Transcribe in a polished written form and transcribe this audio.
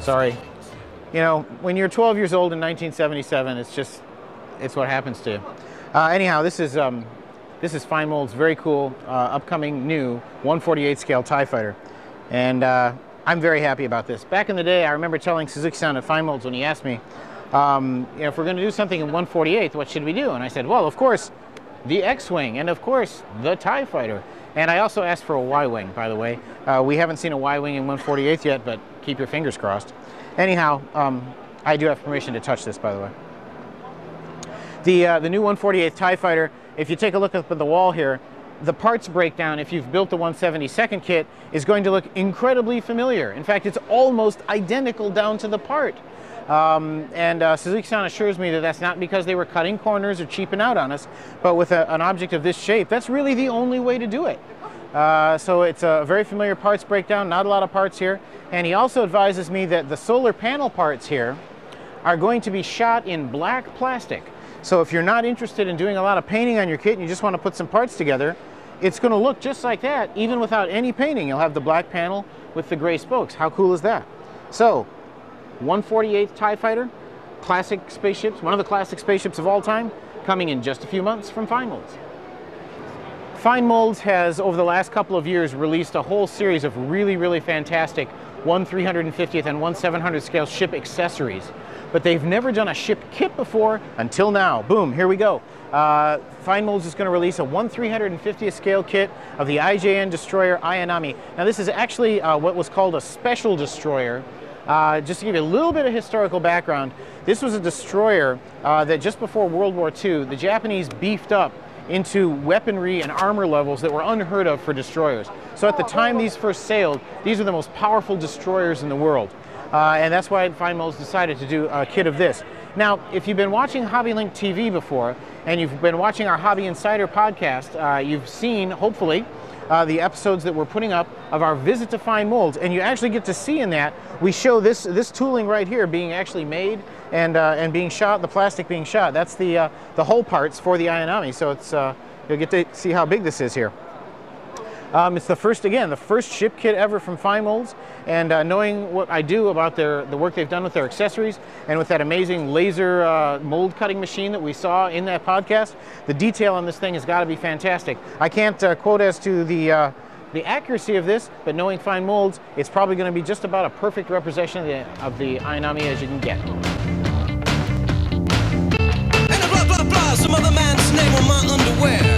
Sorry. You know, when you're 12 years old in 1977, it's what happens to you. Anyhow, this is Fine Mold's very cool, upcoming new 1/48 scale TIE Fighter. And I'm very happy about this. Back in the day, I remember telling Suzuki-san at Fine Molds when he asked me, you know, if we're going to do something in 1/48, what should we do? And I said, well, of course, the X-Wing, and of course, the TIE Fighter. And I also asked for a Y-Wing, by the way. We haven't seen a Y-Wing in 1/48 yet, but keep your fingers crossed. Anyhow, I do have permission to touch this, by the way. The new 1/48 TIE Fighter, if you take a look up at the wall here, the parts breakdown, if you've built the 1/72 kit, is going to look incredibly familiar. In fact, it's almost identical down to the part. Suzuki-san assures me that that's not because they were cutting corners or cheaping out on us, but with an object of this shape, that's really the only way to do it. So it's a very familiar parts breakdown, not a lot of parts here. And he also advises me that the solar panel parts here are going to be shot in black plastic. So if you're not interested in doing a lot of painting on your kit and you just want to put some parts together, it's going to look just like that, even without any painting. You'll have the black panel with the gray spokes. How cool is that? So, 1/48 TIE Fighter, classic spaceships, one of the classic spaceships of all time, coming in just a few months from Fine Molds. Fine Molds has, over the last couple of years, released a whole series of really, really fantastic 1/350th and 1/700 scale ship accessories. But they've never done a ship kit before until now. Boom, here we go. Fine Molds is going to release a 1/350th scale kit of the IJN Destroyer Ayanami. Now this is actually what was called a special destroyer. Just to give you a little bit of historical background, this was a destroyer that just before World War II, the Japanese beefed up into weaponry and armor levels that were unheard of for destroyers. So at the time these first sailed, these were the most powerful destroyers in the world. And that's why Fine Molds decided to do a kit of this. Now, if you've been watching HobbyLink TV before, and you've been watching our Hobby Insider podcast, you've seen, hopefully, the episodes that we're putting up of our visit to Fine Molds, and you actually get to see in that, we show this tooling right here being actually made and being shot, the plastic being shot. That's the hull parts for the Ayanami, so it's you'll get to see how big this is here. It's the first ship kit ever from Fine Molds, and knowing what I do about the work they've done with their accessories and with that amazing laser mold cutting machine that we saw in that podcast, the detail on this thing has got to be fantastic. I can't quote as to the accuracy of this, but knowing Fine Molds, it's probably going to be just about a perfect representation of the Ayanami as you can get. And blah, blah, blah, some other man's name on my underwear.